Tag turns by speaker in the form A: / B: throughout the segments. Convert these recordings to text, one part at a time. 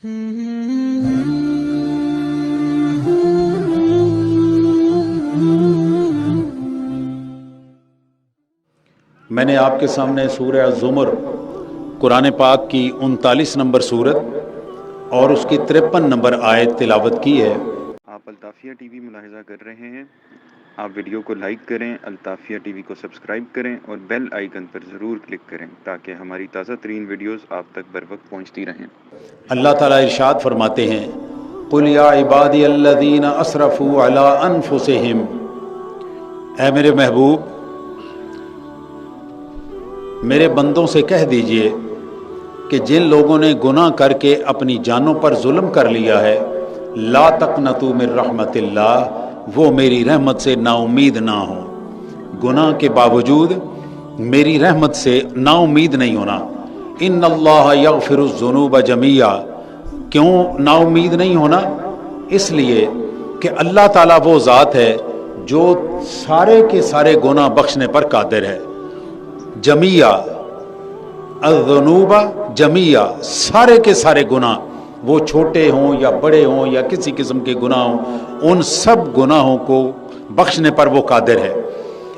A: میں نے آپ کے سامنے سورہ زمر قرآن پاک کی 39 نمبر سورت اور اس کی 53 نمبر آیت تلاوت کی ہے۔
B: آپ الطافیہ ٹی وی ملاحظہ کر رہے ہیں۔ آپ ویڈیو کو لائک کریں، الطافیہ ٹی وی کو سبسکرائب کریں اور بیل آئیکن پر ضرور کلک کریں تاکہ ہماری تازہ ترین ویڈیوز آپ تک بر وقت پہنچتی رہیں۔
A: اللہ تعالیٰ ارشاد فرماتے ہیں، قُلْ يَا عِبَادِيَ الَّذِينَ أَسْرَفُوا عَلَىٰ أَنفُسِهِمْ، اے میرے محبوب میرے بندوں سے کہہ دیجئے کہ جن لوگوں نے گناہ کر کے اپنی جانوں پر ظلم کر لیا ہے، لا تقنطوا من رحمت اللہ، وہ میری رحمت سے نا امید نہ ہوں۔ گناہ کے باوجود میری رحمت سے نا امید نہیں ہونا۔ ان اللہ یغفر الذنوب جميعا، کیوں نا امید نہیں ہونا؟ اس لیے کہ اللہ تعالیٰ وہ ذات ہے جو سارے کے سارے گناہ بخشنے پر قادر ہے۔ جمیع الذنوب جمیع، سارے کے سارے گناہ، وہ چھوٹے ہوں یا بڑے ہوں یا کسی قسم کے گناہ ہوں، ان سب گناہوں کو بخشنے پر وہ قادر ہے۔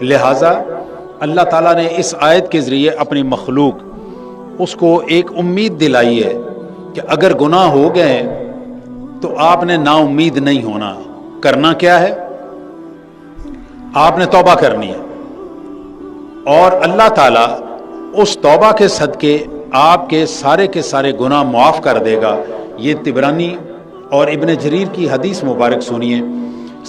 A: لہٰذا اللہ تعالیٰ نے اس آیت کے ذریعے اپنی مخلوق اس کو ایک امید دلائی ہے کہ اگر گناہ ہو گئے تو آپ نے نا امید نہیں ہونا۔ کرنا کیا ہے؟ آپ نے توبہ کرنی ہے، اور اللہ تعالیٰ اس توبہ کے صدقے آپ کے سارے گناہ معاف کر دے گا۔ یہ طبرانی اور ابن جریر کی حدیث مبارک سنیے۔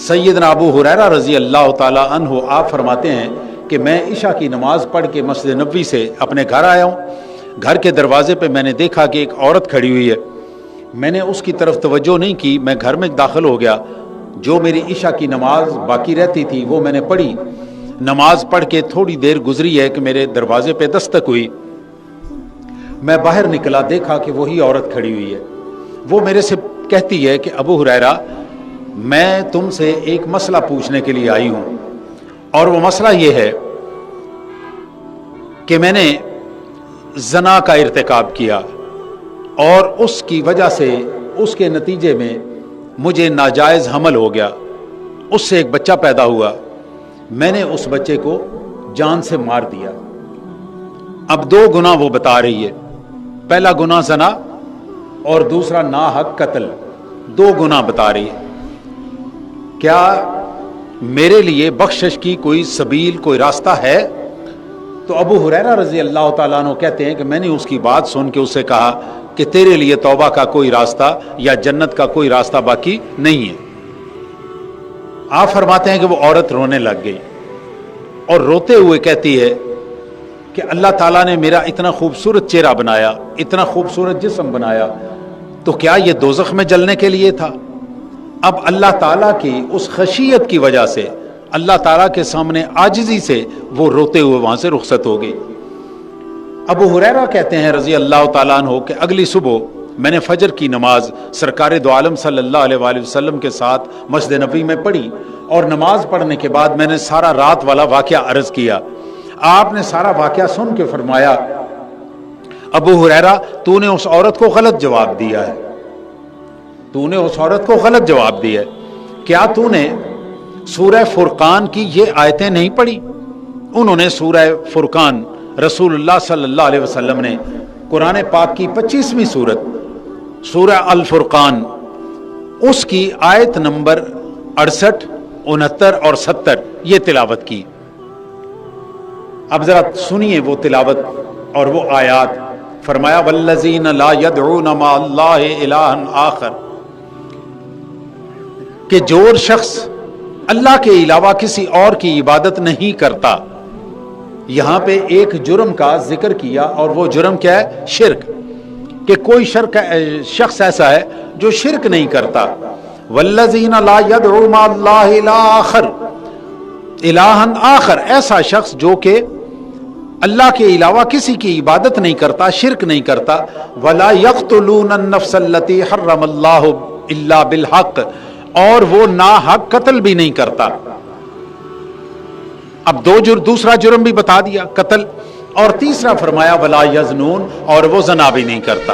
A: سیدنا ابو ہریرہ رضی اللہ تعالیٰ عنہ آپ فرماتے ہیں کہ میں عشاء کی نماز پڑھ کے مسجد نبوی سے اپنے گھر آیا ہوں۔ گھر کے دروازے پہ میں نے دیکھا کہ ایک عورت کھڑی ہوئی ہے۔ میں نے اس کی طرف توجہ نہیں کی، میں گھر میں داخل ہو گیا۔ جو میری عشاء کی نماز باقی رہتی تھی وہ میں نے پڑھی۔ نماز پڑھ کے تھوڑی دیر گزری ہے کہ میرے دروازے پہ دستک ہوئی۔ میں باہر نکلا، دیکھا کہ وہی عورت کھڑی ہوئی ہے۔ وہ میرے سے کہتی ہے کہ ابو ہریرہ، میں تم سے ایک مسئلہ پوچھنے کے لیے آئی ہوں، اور وہ مسئلہ یہ ہے کہ میں نے زنا کا ارتکاب کیا اور اس کی وجہ سے، اس کے نتیجے میں مجھے ناجائز حمل ہو گیا، اس سے ایک بچہ پیدا ہوا، میں نے اس بچے کو جان سے مار دیا۔ اب دو گناہ وہ بتا رہی ہے، پہلا گناہ زنا اور دوسرا ناحق قتل، دو گناہ بتا رہی ہے۔ کیا میرے لیے بخشش کی کوئی سبیل، کوئی راستہ ہے؟ تو ابو ہریرہ رضی اللہ تعالیٰ عنہ کہتے ہیں کہ میں نے اس کی بات سن کے اسے کہا کہ تیرے لیے توبہ کا کوئی راستہ یا جنت کا کوئی راستہ باقی نہیں ہے۔ آپ فرماتے ہیں کہ وہ عورت رونے لگ گئی اور روتے ہوئے کہتی ہے کہ اللہ تعالیٰ نے میرا اتنا خوبصورت چہرہ بنایا، اتنا خوبصورت جسم بنایا، تو کیا یہ دوزخ میں جلنے کے لیے تھا؟ اب اللہ تعالیٰ کی اس خشیت کی وجہ سے، اللہ تعالیٰ کے سامنے عاجزی سے وہ روتے ہوئے وہاں سے رخصت ہو گئی۔ ابو ہریرہ کہتے ہیں رضی اللہ تعالیٰ عنہ کہ اگلی صبح میں نے فجر کی نماز سرکار دو عالم صلی اللہ علیہ وآلہ وسلم کے ساتھ مسجد نبوی میں پڑھی، اور نماز پڑھنے کے بعد میں نے سارا رات والا واقعہ عرض کیا۔ آپ نے سارا واقعہ سن کے فرمایا، ابو ہریرہ تو نے اس عورت کو غلط جواب دیا ہے، تو نے اس عورت کو غلط جواب دیا ہے۔ کیا تو نے سورہ فرقان کی یہ آیتیں نہیں پڑھی؟ انہوں نے سورہ فرقان، رسول اللہ صلی اللہ علیہ وسلم نے قرآن پاک کی 25ویں سورت سورہ الفرقان، اس کی آیت نمبر 68، 69 اور 70 یہ تلاوت کی۔ اب ذرا سنیے وہ تلاوت اور وہ آیات۔ فرمایا والذین لا یدعون مع اللہ الہا آخر، کہ جو شخص اللہ کے علاوہ کسی اور کی عبادت نہیں کرتا۔ یہاں پہ ایک جرم کا ذکر کیا، اور وہ جرم کیا ہے؟ شرک، کہ کوئی شخص ایسا ہے جو شرک نہیں کرتا۔ والذین لا یدعو مع اللہ الہا آخر، ایسا شخص جو کہ اللہ کے علاوہ کسی کی عبادت نہیں کرتا، شرک نہیں کرتا۔ ولا یقتلون النفس التي حرم اللہ الا بالحق، اور وہ ناحق قتل بھی نہیں کرتا۔ اب دوسرا جرم بھی بتا دیا، قتل، اور تیسرا فرمایا ولا یزنون، اور وہ زنا بھی نہیں کرتا۔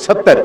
A: 70,